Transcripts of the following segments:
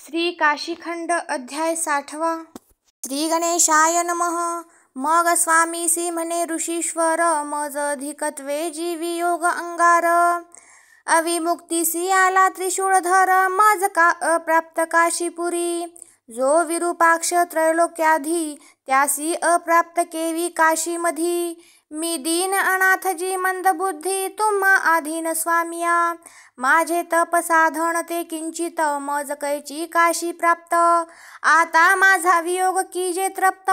श्री काशीखंड अध्याय 60वा. श्री गणेशाय नमः. मग स्वामीसी म्हणे ऋषीश्वर, मज अधिकत्वे जीवी योग अंगार. अविमुक्तीसी आला त्रिशूळधर, मज का अप्राप्त काशीपुरी. जो विरूपाक्ष त्रैलोक्याधी, त्यासी अप्राप्त केवी काशीमधी. मी दीन अनाथ जी मंदबुद्धी, तुम्हा आधीन स्वामिया. माझे तप साधन ते किंचित, मज कैची काशी प्राप्त. आता माझा वियोग कीजे तृप्त,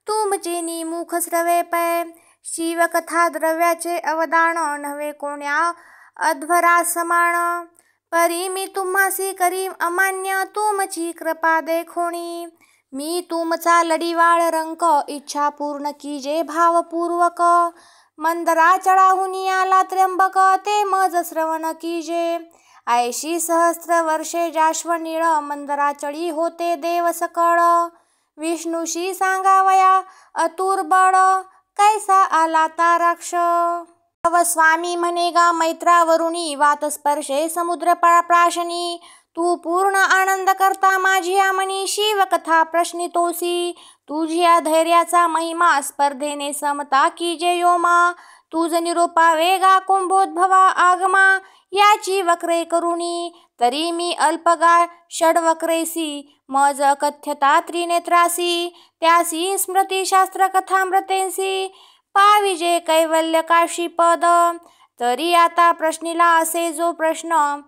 तुमचे निमुख श्रवे पै. शिवकथा द्रव्याचे अवदान, नव्हे कोण्या अध्वरा समान. परी मी तुम्हासी करीम अमान्य, तुमची कृपा देखोणी. मी तुमचा लढीवाळ रंक, इच्छा पूर्ण कीजे भावपूर्वक. मंदरा चढाहुनी आला त्र्यंबक, ते मज श्रवण कीजे. ऐशी सहस्त्र वर्षे जाश्वनीळ, मंदरा चढी होते देव सकळ. विष्णूशी सांगावया अतुर्बळ, कैसा आला ताराक्ष. तव स्वामी म्हणे गा मैत्रावरुणी, वातस्पर्शे समुद्र प्राशनी. तू पूर्ण आनंद करता माझी मनी, शिवकथा प्रश्नितोसी. तुझ्या धैर्याचा महिमा, स्पर्धेने समता कीजे योमा. तुझ निरोपा वेगा कुंभोद्भवा आगमा, याची वक्रे करुणी. तरी मी अल्पगा षडवक्रेसी, मज कथ्यता त्रिनेत्रासी. त्यासी स्मृती शास्त्र कथामृतेसी, पाविजे कैवल्य काशीपद. तरी आता प्रश्निला असे जो प्रश्न,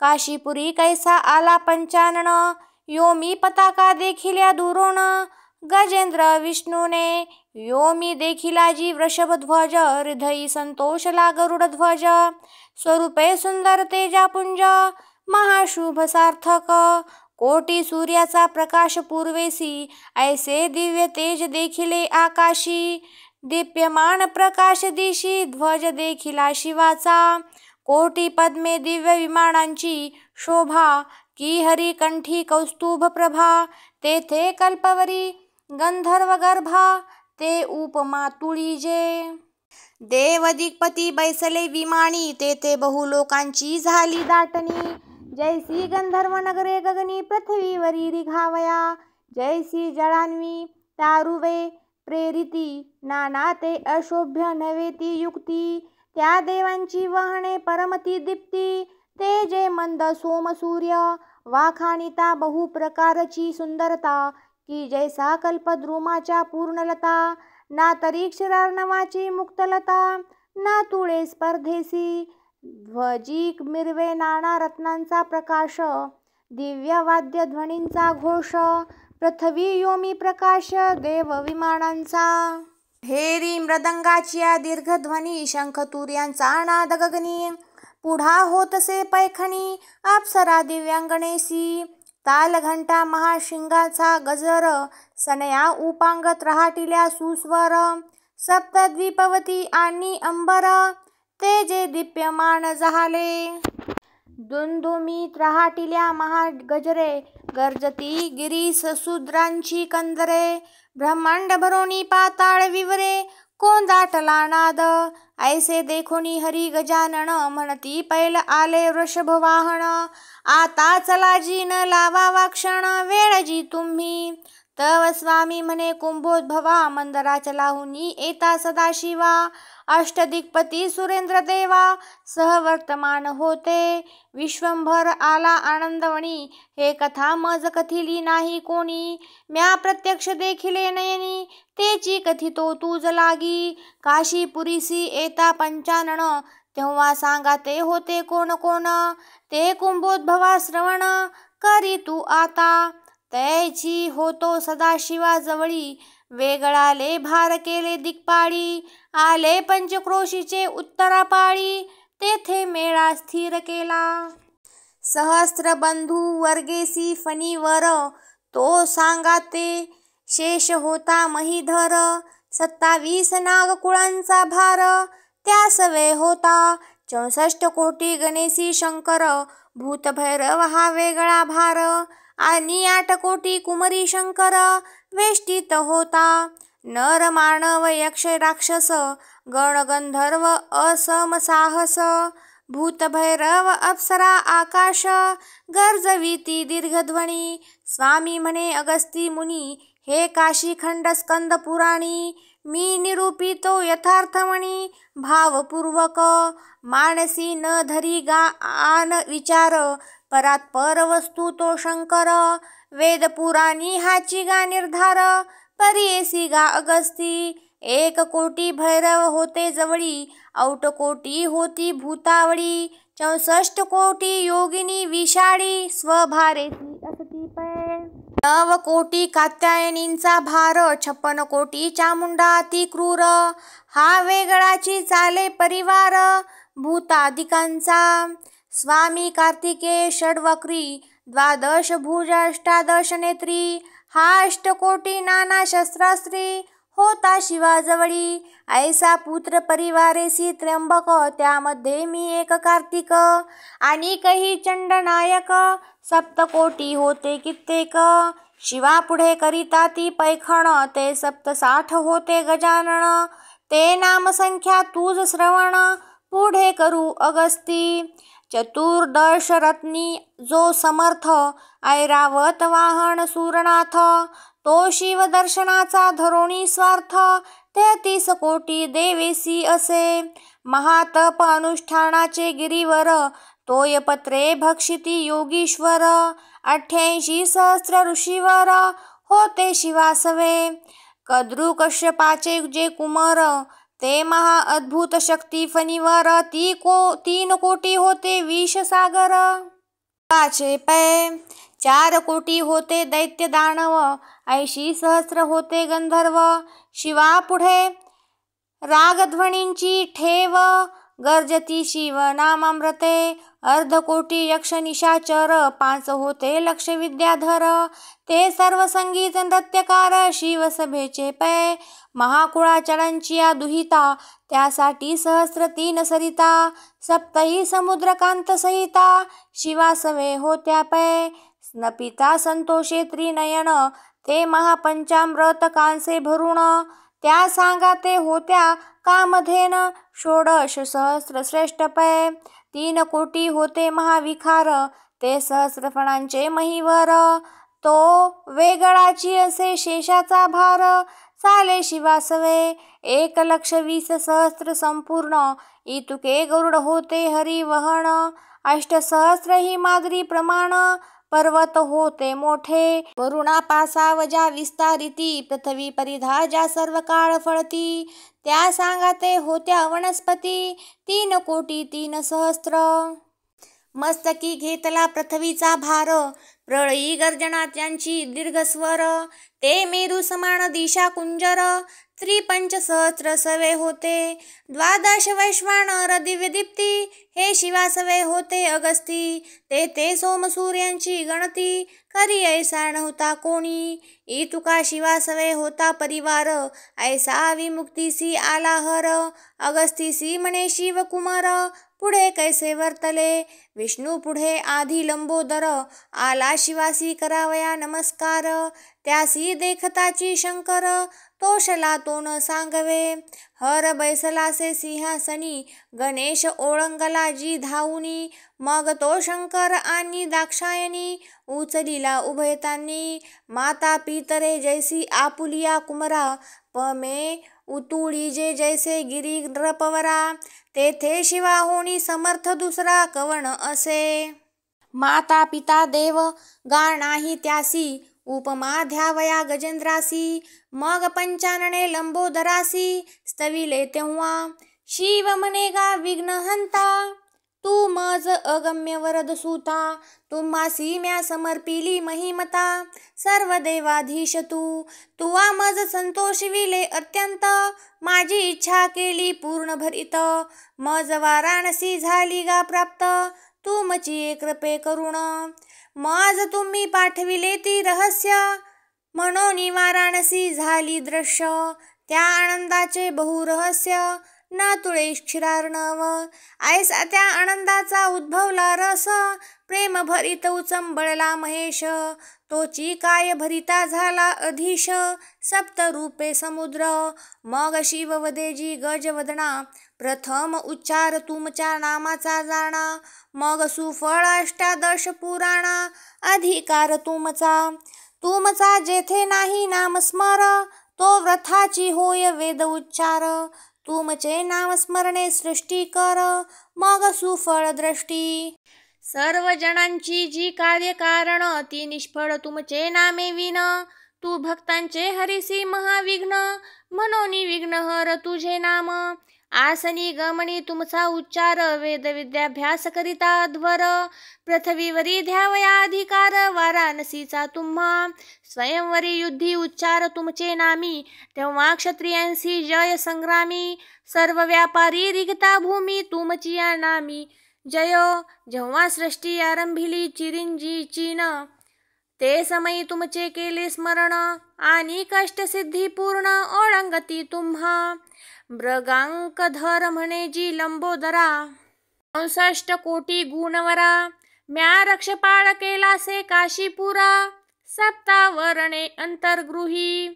काशीपुरी कैसा आला पंचानन. यो मी पताका देखिल्या दुरोण, गजेंद्र विष्णूने. यो मी देखिला जी वृषभध्वज, हृदयी संतोषला गरुडध्वज. स्वरूपे सुंदर तेजापुंज, महाशुभ सार्थक. कोटी सूर्याचा प्रकाश पूर्वेसी, ऐसे दिव्य तेज देखिले आकाशी. दीप्यमान प्रकाश दिशी, ध्वज देखिला शिवाचा. कोटी पद्मे दिव्य विमानांची शोभा, की हरी कंठी कौस्तुभ प्रभा. तेथे कल्पवरी गंधर्व गर्भा, ते उपमा तुळीजे. देव दिग्पती बैसले विमानी, तेथे बहुलोकांची झाली दाटणी. जैसी गंधर्व नगरे गगनी, पृथ्वीवरी रिघावया. जैसी जळान्वी तारुवे प्रेरिती, नाना ते अशोभ्य नव्हे ती युक्ती. त्या देवांची वहणे परमती दीप्ती, ते जे मंद सोमसूर्य. वाखाणिता बहुप्रकारची सुंदरता, की जैसा कल्पद्रुमाच्या पूर्णलता. ना तरी क्षीरार्णवाची मुक्तलता, ना तुळे स्पर्धेसी. ध्वजी मिरवे नाना रत्नांचा प्रकाश, दिव्य वाद्य ध्वनींचा घोष. पृथ्वी योमी प्रकाश, देव विमानांचा. हेरी मृदंगाच्या दीर्घध्वनी, शंखतुर्यांचा नाद गगनी. पुढा होतसे पैखणी, अप्सरा दिव्यांगणेसी. तालघंटा महाशिंगाचा गजर, सनया उपांगत रहाटिल्या सुस्वर. सप्तद्वीपवती आणि अंबर, ते जे दीप्यमान झाले. दुंदुमीत रहाटिल्या महागजरे, गर्जती गिरीशूद्रांची कंदरे. ब्रह्मांड भरोणी पाताळ विवरे, कोंदाटला नाद. ऐसे देखोनी हरी गजानन, म्हणती पैल आले वृषभवाहन. आता चला जी न लावावा क्षण, वेळ जी तुम्ही. तव स्वामी म्हणे कुंभोद्भवा, मंदरा चलाहुनी येता सदाशिवा. अष्टदिक्पती सुरेंद्र देवा, सहवर्तमान होते. विश्वंभर आला आनंदवणी, हे कथा मज कथिली नाही कोणी. म्या प्रत्यक्ष देखिले नयनी, तेची कथितो तुज लागी. काशीपुरीसी येता पंचानन, तेव्हा सांगा ते होते कोण कोण. ते कुंभोद्भवा श्रवण करी तू आता. तैची होतो सदाशिवा जवळी, वेगळाले भार केले दिक्पाळी. आले पंचक्रोशीचे उत्तरापाळी, तेथे मेळा स्थिर केला. सहस्त्र बंधू वर्गेसी फणीवर, तो सांगा ते शेष होता महीधर. 27 नागकुळांचा भार, त्यासवे होता. 64 कोटी गणेशी शंकर, भूतभैरव हा वेगळा भार. आणि 8 कोटी कुमरी शंकर, वेष्टीत होता. नर मानव यक्ष राक्षस, गण गंधर्व असम साहस. भूतभैरव अप्सरा आकाश गर्जविती दीर्घध्वनी. स्वामी म्हणे अगस्ती मुनी, हे काशीखंड स्कंद पुराणी. मी निरूपितो यथार्थ म्हणी, भावपूर्वक मानसी न धरी गान विचार. परात पर वस्तू तो शंकर, वेद पुराणी हाची गा निर्धार. परियेसी गा अगस्ती, 1,000,000 भैरव होते जवळी. 8,000,000 होती भूतावळी. 64,000,000 योगिनी विषाडी. स्वभारेसी असती पै 9,000,000 कात्यायनींचा भार. 56,000,000 चामुंडा अति क्रूर. हा वेगळाची चाले परिवार भूतादिकांचा. स्वामी कार्तिकेय षड्वक्री. 12 भुज 18 नेत्री. हा 8,000,000 नाना शस्त्रास्त्री. होता शिवाजवळी. ऐसा पुत्र परिवारेसी त्र्यंबक. त्यामध्ये मी एक कार्तिक. आणि काही चंडनायक. 7,000,000 होते कित्येक. शिवापुढे करिता ती पैखण. ते 67 होते गजानन. ते नामसंख्या तुझ श्रवण. पुढे करू अगस्ती. चतुर्दश रत्नी जो समर्थ. ऐरावत वाहन सूरनाथ. तो शिवदर्शनाचा धरोणी स्वार्थ. 33,000,000 देवेसी असे. महातप अनुष्ठानाचे गिरीवर. तोयपत्रे भक्षिती योगीश्वर. 88,000,000 ऋषीवर होते शिवासवे. कद्रुकश्यपाचे जे कुमार. ते महा अद्भुत शक्ती फणीवर. 3,000,000 होते विषसागर. पाचे पै 4,000,000 होते दैत्य दानव. 80,000,000 होते गंधर्व. शिवापुढे रागध्वनींची ठेव. गर्जती शिव नामामृते. 1,000,000 यक्ष निशाचर. 5 होते लक्ष विद्याधर. ते सर्व संगीत नृत्यकार. शिवसभेचे पै महाकुळाचळांची दुहिता. त्यासाठी 1,003 सरिता. 7 समुद्रकांत सहिता. शिवासवे होत्या पै स्नपिता संतोषे त्रिनयन. ते महापंचामृत कांसे भरून. त्या सांगाते होत्या कामधेन. 16,000,000 श्रेष्ठ पै. 3,000,000 होते महाविखार. ते सहस्रफणांचे महिवर. तो वेगळाची असे शेषाचा भार. चाले शिवासवे 1,20,000 संपूर्ण. इतुके गरुड होते हरिवहन. 8,000,000 ही माद्री प्रमाण. पर्वत होते मोठे. वरुणापासावजा विस्तारिती. पृथ्वी परिधा ज्या सर्व काळ फळती. त्या सांगाते होत्या वनस्पती. 3,03,000. मस्तकी घेतला पृथ्वीचा भार. प्रळयी गर्जना त्यांची दीर्घस्वर. ते मेरू समान दिशा कुंजर. 53,000 सवे होते. 12 वैश्वानर दिव्यदीप्ती. हे शिवासवे होते अगस्ती. ते सोमसूर्यांची गणती. करी ऐसा नव्हता कोणी. इतुका शिवासवे होता परिवार. ऐसा विमुक्तीसी आला हर. अगस्तीसी म्हणे शिवकुमार. पुढे कैसे वर्तले. विष्णू पुढे आधी लंबोदर. आला शिवासी करावया नमस्कार. त्यासी देखताची शंकर. तोषला तो न सांगवे. हर बैसलासे सिंहासनी. गणेश ओळंगला जी धावुनी. मग तो शंकर आणि दाक्षायणी. उचलिला उभयतांनी. माता पितरे जैसी आपुलिया कुमरा. पमे उतुळी जे जैसे गिरी नृपवरा. तेथे शिवाहोनी समर्थ दुसरा कवण असे. माता पिता देव गा नाही त्यासी. उपमा ध्यावया गजेंद्रासी. मग पंचानने लंबोदरासी. स्तविले तेव्हा शिव म्हणे गा विघ्नहंता. तू मज अगम्य वरद सुता. तुम्हासी म्या समर्पिली महिमता. सर्व देवाधीश तुवा मज संतोषविले अत्यंत. माझी इच्छा केली पूर्ण भरित. मज वाराणसी झाली गा प्राप्त. तुमची कृपे करुण. मज तुम्ही पाठविले ती रहस्य. म्हणून वाराणसी झाली दृश्य. त्या आनंदाचे बहुरहस्य. न तुळे क्षीरार्णव. ऐसा त्या आनंदाचा उद्भवला रस. प्रेम भरित उचंबळला महेश. तोची काय भरिता झाला अधीश. 7 रूपे समुद्र. मग शिववदेजी गजवदना. प्रथम उच्चार तुमच्या नामाचा जाणा, मग सुफळ अष्टादश पुराणा. अधिकार तुमचा जेथे नाही नामस्मर, तो व्रथाची होय वेद उच्चार. तुमचे नाम स्मरणे सृष्टी कर, मग सुफळ दृष्टी. सर्व जनांची जी कार्यकारण, ती निष्फळ तुमचे नामे विन. तू भक्तांचे हरिसी महाविघ्न, म्हणून विघ्नहर तुझे नाम. आसनी गमनी तुमचा उच्चार, वेद विद्याभ्यास करिता अध्वर. पृथ्वीवरी ध्यावया अधिकार, वाराणसीचा तुम्हा. स्वयंवरी युद्धी उच्चार तुमचे नामी, तेव्हा क्षत्रियांशी जय संग्रामी. सर्व व्यापारी रिगता भूमी, तुमची या नामी जय. जेव्हा सृष्टी आरंभिली चिरंजीचीन, ते समयी तुमचे केले स्मरण. आणि कष्टसिद्धी पूर्ण ओळंगती तुम्हा. मृगांकधर म्हणे जी लंबोदरा, 64 कोटी गुणवरा. म्या रक्षपाळ केलासे काशीपुरा, सप्तावरणे अंतर्गृही.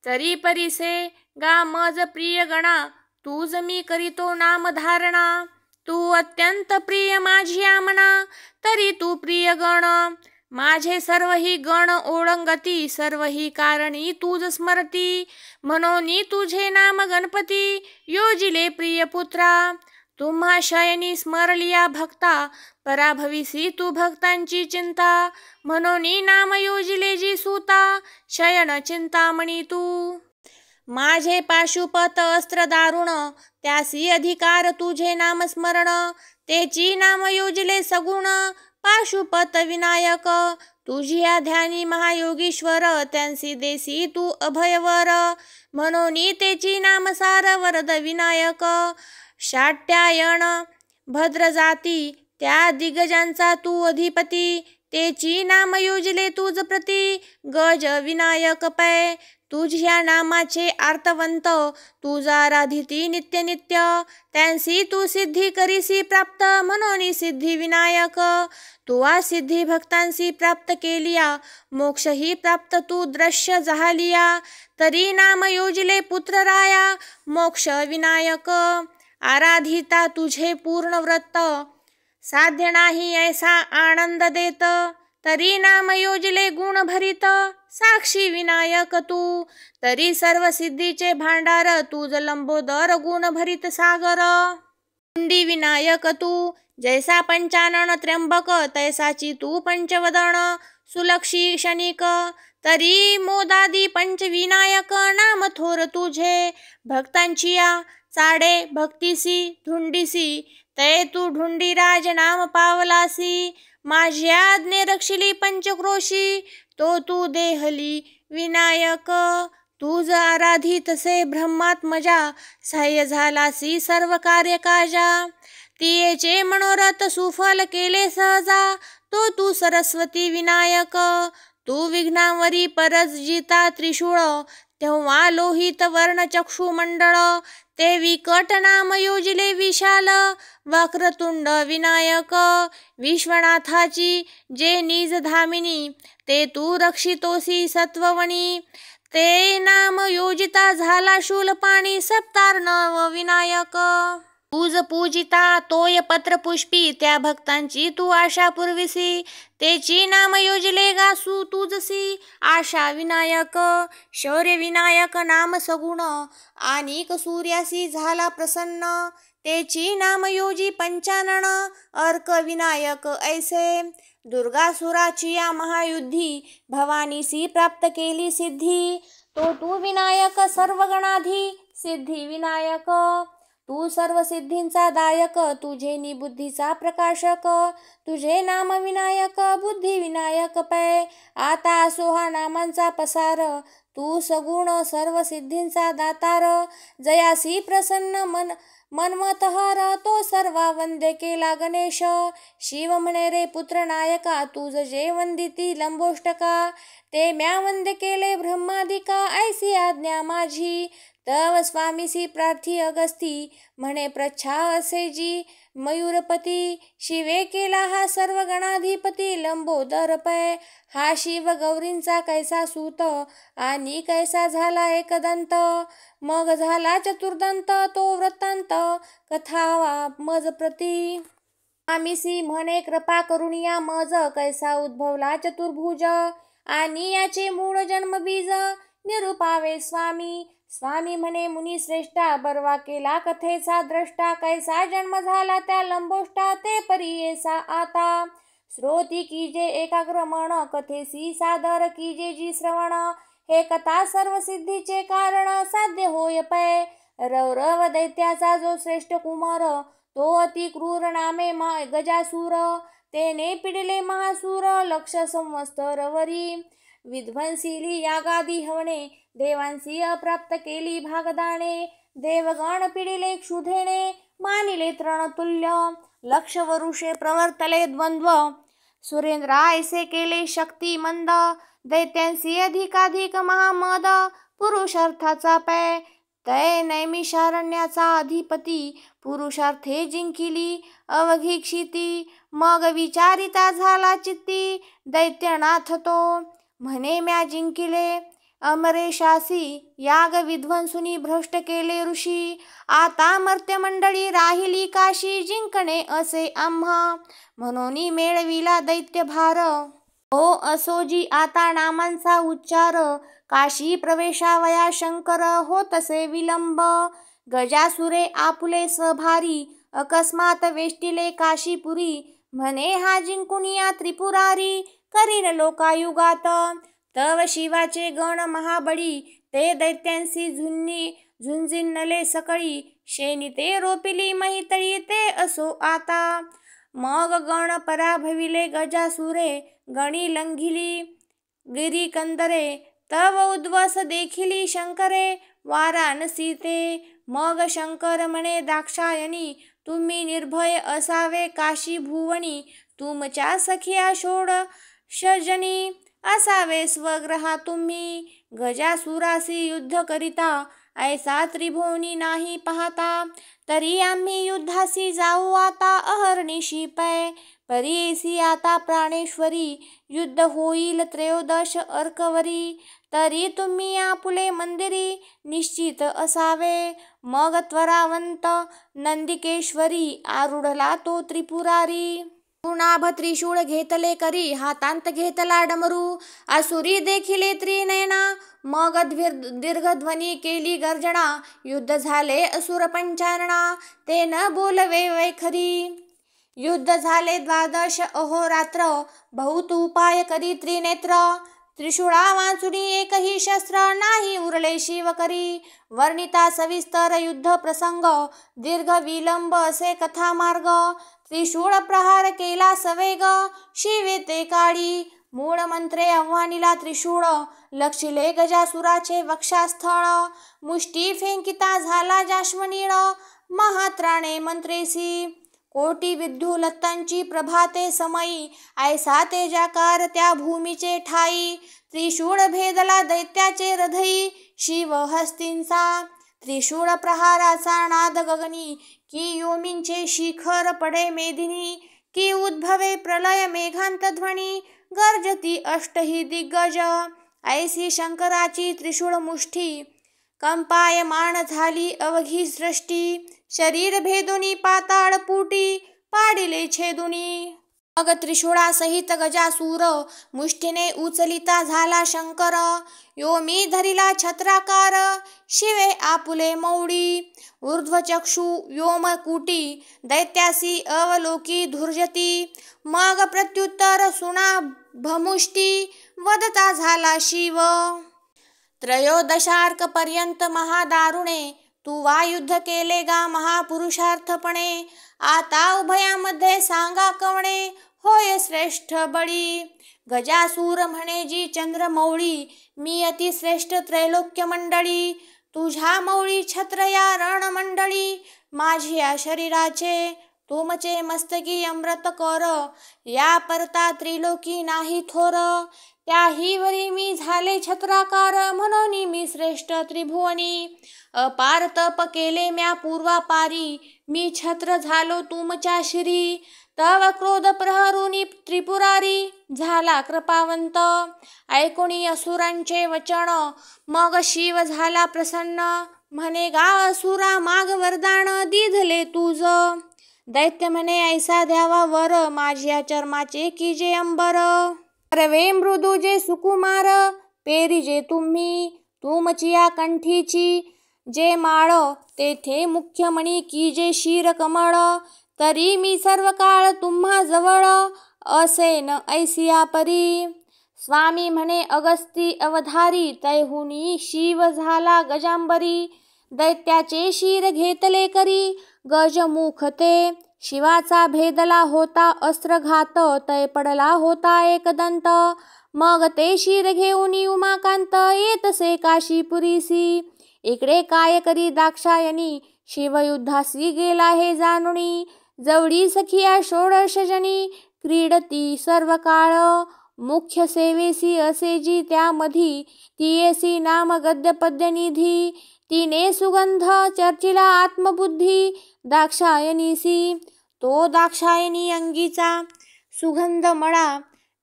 तरी परिसे गा मज प्रिय गणा, तूज मी करीतो नामधारणा. तू अत्यंत प्रिय माझी आमना, तरी तू प्रिय गण. माझे सर्वही गण ओळंगती, सर्वही कारणी तूज स्मरती. म्हणून तुझे नाम गणपती, योजिले प्रिय पुत्रा. तुम्हा शयनी स्मरलिया भक्ता, पराभविसी तू भक्तांची चिंता. म्हणून नाम योजिले जी सूता, शयन चिंतामणी तू. माझे पाशुपत अस्त्र दारुण, त्यासी अधिकार तुझे नाम स्मरण. तेची नाम योजिले सगुण, पाशुपत विनायक. तुझिया ध्यानी महायोगीश्वर, त्यांसी देसी तू अभयवर. म्हणून तेची नाम सार वरद विनायक. शाट्यायन भद्र जाती, त्या दिग्गजांचा तू अधिपती. तेची नाम योजिले तुझ प्रती, गज विनायक पै. तुझ्या नामाचे आर्तवंत, तुझा आराधिती नित्य नित्य. त्यांसी तू सिद्धी करीसी प्राप्त, म्हणून सिद्धी विनायक. तुवा सिद्धी भक्तांसी प्राप्त केलिया, मोक्षही प्राप्त तू दृश्य झालिया. तरी नाम योजिले पुत्र राया, मोक्ष विनायक. आराधिता तुझे पूर्ण व्रत, साध्य नाही ऐसा आनंद देत. तरी नाम योजिले गुण भरित, साक्षी विनायक तू. तरी सर्व सिद्धीचे भांडार, तुझ लंबोदर गुण भरित सागर. कुंडी विनायक तू, जैसा पंचानन त्र्यंबक, तैसाची तू पंचवदन सुलक्षी क्षणिक. तरी मोदादी पंचविनायक, नाम थोर तुझे. भक्तांचिया चाडे भक्तीसी धुंडीसी, तै तू ढुंडीराज नाम पावलासी. माझ्या आज्ञे रक्षिली पंचक्रोशी, तो तू देहली विनायक. तुझ आराधितसे ब्रह्मात्मजा, सहाय्य झालासी सर्व कार्यकाजा. तियेचे मनोरथ सुफल केले सहजा, तो तू सरस्वती विनायक. तू विघ्नावरी परज जिता त्रिशूळ, तेव्हा लोहित वर्ण चक्षुमंडळ. ते विकट नाम योजिले विशाल, वक्रतुंड विनायक. विश्वनाथाची जे निज धामिनी, ते तू रक्षितोसी सत्ववणी. ते नाम योजिता झाला शूलपाणी, सप्तार्णव विनायक. तुझ पूजिता तोय पत्र पुष्पी, त्या भक्तांची तू आशा पुरविसी. तेची नाम योजिले गासू तुझसी, आशा विनायक. शौर्य विनायक नाम सगुण, आणि सूर्यासी झाला प्रसन्न. तेची नाम योजी पंचानन, अर्क विनायक ऐसे. दुर्गासुराची या महायुद्धी, भवानीसी प्राप्त केली सिद्धी. तो तू विनायक सर्वगणाधी, सिद्धी विनायक. तू सर्व सिद्धींचा दायक, तुझे निबुद्धीचा प्रकाशक. तुझे नाम विनायक, बुद्धी विनायक पै. आता असो नामांचा पसार, तू सगुण सर्व सिद्धींचा दातार. जयासी प्रसन्न मनमतहार, तो सर्वा वंद्य केला गणेश. शिव म्हणे रे पुत्र नायका, तुझ जे वंदिती लंबोष्टका. ते म्या वंद्य केले ब्रह्मादिका, ऐसी आज्ञा माझी. तव स्वामीसी प्रार्थी अगस्ती, म्हणे प्रच्छा असे जी. मयूरपती शिवे केला हा सर्व गणाधिपती लंबोदर पै हा शिव गौरींचा कैसा सूत आणि कैसा झाला एकदंत मग झाला चतुर्दंत तो वृत्तांत कथावा मज प्रती आमिसी म्हणे कृपा करून या मज कैसा उद्भवला चतुर्भुज आणि याचे मूळ जन्म बीज निरूपावे स्वामी स्वामी म्हणे मुनी श्रेष्ठा बरवा केला कथेचा द्रष्टा कैसा जन्म झाला त्या लंबोष्टा ते परियेसा आता श्रोती कीजे एकाग्र मन कथेसी सादर कीजे जी श्रवण हे कथा सर्व सिद्धीचे कारण साध्य होय पै रौरव दैत्याचा जो श्रेष्ठ कुमार तो अति क्रूर नामे गजासूर तेने पिडले महासूर लक्ष संवत्सरवरी विध्वंसिली यागादी हवणे देवांसी अप्राप्त केली भागदाणे देवगण पिडिले क्षुधेने मानिले तृणतुल्य लक्ष वरुषे प्रवर्तले द्वंद्व सुरेंद्रा ऐसे केले शक्ती मंद दैत्यांसी अधिकाधिक महामद पुरुषार्थाचा पै तै नैमिषारण्याचा अधिपती पुरुषार्थे जिंकिली अवघी क्षिती मग विचारिता झाला चित्ती दैत्यनाथ तो म्हणे म्या जिंकिले अमरेशासी याग विध्वंसुनी भ्रष्ट केले ऋषी आता मर्त्य मंडळी राहिली काशी जिंकणे असे आम्हा म्हणून मेळविला दैत्य भार हो असोजी आता नामांचा उच्चार काशी प्रवेशावया शंकर होतसे विलंब गजासुरे आपुले सभारी अकस्मात वेष्टिले काशीपुरी म्हणे हा जिंकुनिया त्रिपुरारी करीन लोकायुगात तव शिवाचे गण महाबळी ते दैत्यांसी झुंजिनले सकळी शेनी ते रोपिली महितळी ते असो आता मग गण पराभविले गजासुरे गणी लंघिली गिरी कंदरे तव उद्वस देखिली शंकरे वाराणसी ते मग शंकर म्हणे दाक्षायणी तुम्ही निर्भय असावे काशी भुवनी तुमच्या सखिया षोडशजनी असावे स्वग्रहा तुम्ही गजासुरासी युद्ध करिता ऐसा त्रिभुवनी नाही पाहता तरी आम्ही युद्धासी जाऊ आता अहर्निशी पै परीसी आता प्राणेश्वरी युद्ध होईल त्रयोदश अर्कवरी तरी तुम्ही आपुले मंदिरी निश्चित असावे मग त्वरावंत नंदिकेश्वरी आरूढला तो त्रिपुरारी नाभ त्रिशूळ घेतले करी हातांत घेतला डमरू असुरी देखिले त्रिनयना मग दीर्घध्वनी केली गर्जना युद्ध झाले असुर पंचारणा ते न बोलवे वैखरी युद्ध झाले द्वादश अहोरात्र बहुत उपाय करी त्रिनेत्र त्रिशूळा वाचुनी एकही शस्त्र नाही उरले शिव करी वर्णिता सविस्तर युद्ध प्रसंग दीर्घ विलंब असे कथा मार्ग त्रिशूळ प्रहार केला सवेग शिवे ते काळी मूळ मंत्रे आव्हानिला त्रिशूळ लक्षिले गजासुराचे वक्षास्थळ मुष्टी फेंकिता झाला जाश्वनीळ महात्राणे मंत्रेसी कोटी विद्युलतांची प्रभाते समयी ऐसा तेजाकार त्या भूमीचे ठाई त्रिशूळ भेदला दैत्याचे हृदयी शिव हस्तींचा त्रिशूळ प्रहाराचा नाद गगनी की योमींचे शिखर पडे मेदिनी की उद्भवे प्रलय मेघांत ध्वनी गर्जती अष्टही दिग्गज ऐसी शंकराची त्रिशूळ मुष्ठी कंपायमान झाली अवघी सृष्टी शरीर भेदुनी पाताळ पुटी पाडिले छेदुनी मग त्रिशूळासहित गजासूर मुष्टीने उचलिता झाला शंकर योमी धरिला छत्राकार शिवे आपुले मौडी ऊर्ध्वचक्षु व्योमकुटी दैत्यासी अवलोकी धुर्जती मग प्रत्युत्तर सुना भमुष्टी वदता झाला शिव त्रयोदशार्क पर्यंत महादारुणे तू वा युद्ध केले गा महापुरुषार्थपणे आता उभयामध्ये सांगा कवणे होय श्रेष्ठ बळी गजासूर म्हणे जी चंद्रमौळी मी अतिश्रेष्ठ त्रैलोक्य मंडळी तुझ्या मौळी छत्र या रणमंडळी माझी या शरीराचे तुमचे मस्तकी अमृत कर या परता त्रिलोकी नाही थोर त्याहीवरी मी झाले छत्राकार, म्हणून मी श्रेष्ठ त्रिभुवनी. अपार तप केले म्या पूर्वापारी, मी छत्र झालो तुमच्या शिरी. तव क्रोध प्रहरुनी त्रिपुरारी, झाला कृपावंत. ऐकुणी असुरांचे वचन, मग शिव झाला प्रसन्न. म्हणे गा असुरा माग वरदान, दिधले तुझ. दैत्य म्हणे ऐसा द्यावा वर, माझ्या चर्माचे की जे अंबर. करवे मृदू जे सुकुमार, पेरी जे तुम्ही तुमचिया कंठीची. जे माळ तेथे मुख्यमणी की जे शिर कमळ. तरी मी सर्व काळ तुम्हा जवळ, असे न ऐसिया परी. स्वामी म्हणे अगस्ती अवधारी, तैहुनी शिव झाला गजांबरी. दैत्याचे शिर घेतले करी, गजमुख ते शिवाचा भेदला होता अस्त्रघात. तै पडला होता एकदंत, मग ते शिर घेऊनी उमाकांत. येतसे काशीपुरीसी, इकडे काय करी दाक्षायणी. शिवयुद्धासी गेला हे जाणुनी, जवळी सखिया षोडशजनी. क्रीडती सर्व काळ मुख्य सेवेसी, असे जी त्यामधी. तियेसी नाम गद्य पद्यनिधी, तिने सुगंध चर्चिला आत्मबुद्धी. दाक्षायणीसी तो दाक्षायणी अंगीचा सुगंध मळा,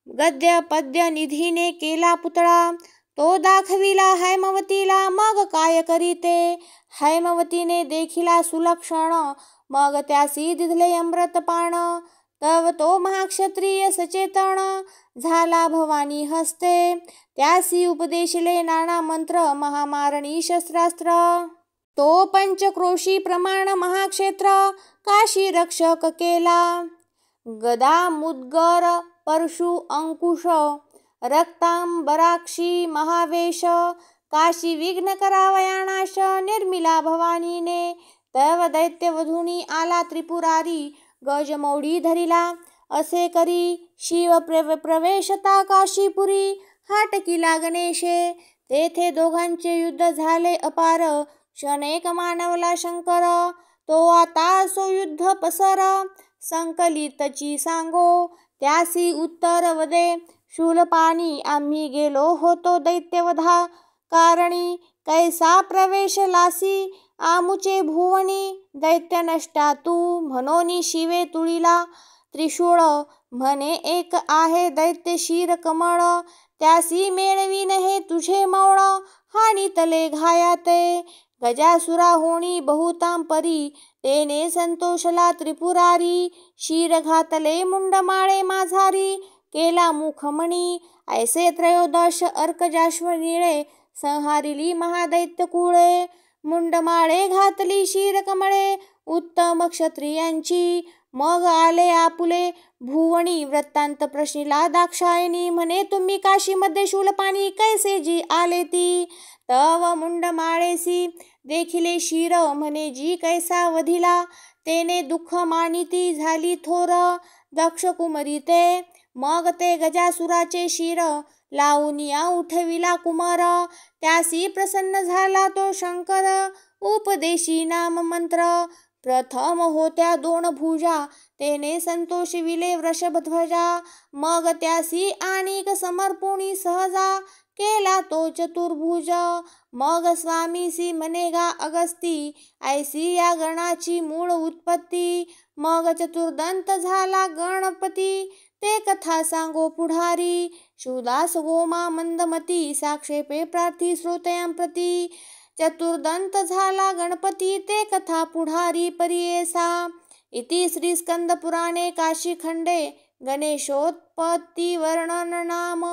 गद्य पद्य निधीने केला पुतळा. तो दाखविला हैमवतीला, मग काय करीते. हैमवतीने देखिला सुलक्षण, मग त्यासी दिधले अमृतपान. तव तो महाक्षत्रिय सचेतन, झाला भवानी हस्ते. त्यासी उपदेशिले नाना मंत्र, महामारणी शस्त्रास्त्र. तो पंचक्रोशी प्रमाण महाक्षेत्र, काशी रक्षक केला. गदा मुद्गर परशु अंकुश, रक्तांबराक्षी महावेश. काशी विघ्न करावया नाश, निर्मिला भवानीने. तव दैत्यवधूनी आला त्रिपुरारी, गजमौढी धरिला असे करी. शिव प्रवेशता काशीपुरी, हाटकिला गणेशे. तेथे दोघांचे युद्ध झाले अपार, क्षणेक मानवला शंकर. तो आता सो युद्ध पसर, संकलितची सांगो. त्यासी उत्तर वदे शूलपाणी, आम्ही गेलो होतो दैत्यवधा कारणी. कैसा प्रवेश लासी आमुचे भुवनी. दैत्य नष्टा तू, म्हणोनी शिवे तुळीला त्रिशूळ. म्हणे एक आहे दैत्य शिर कमळ, त्यासी मेळवीन हे तुझे मौळ. हानी तले घायाते गजासुरा होणी बहुतां परी. तेने संतोषला त्रिपुरारी, शिर घातले मुंडमाळे माझारी. केला मुखमणी ऐसे त्रयोदश अर्कजाश्व निळे. संहारिली महादैत्य कुळे, मुंडमाळे घातली शिर कमळे. उत्तम क्षत्रियांची, मग आले आपुले भुवनी. वृत्तांत प्रश्निला दाक्षायणी, म्हणे तुम्ही काशीमध्ये शूलपाणी कैसे जी आले ती. तव मुंडमाळेसी देखिले शिर, म्हणे जी कैसा वधिला. तेने दुःख मानिती झाली थोर, दक्ष कुमरी ते. मग ते गजासुराचे शिर, लावूनिया उठविला कुमार. त्यासी प्रसन्न झाला तो शंकर, उपदेशी नाम मंत्र. प्रथम होत्या दोन भुजा, तेने संतोषविले वृषभध्वजा. मग त्यासी आणिक समर्पुणी सहजा, केला तो चतुर्भुज. मग स्वामीसी म्हणे गा अगस्ती, ऐसी या गणाची मूळ उत्पत्ती. मग चतुर्दंत झाला गणपती, ते कथा सांगो पुढारी. शिवदास गोमा मंदमती, साक्षेपे प्रार्थी श्रोतयां प्रती. चतुर्दंत झाला गणपती, ते कथा पुढारी परियेसा. इति श्री स्कंद पुराणे काशीखंडे गणेशोत्पत्ती वर्णन नाम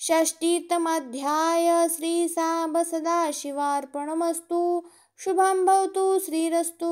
षष्टितमध्याय. श्री सांब सदाशिवार्पणमस्तु. शुभं भवतु. श्रीरस्तु.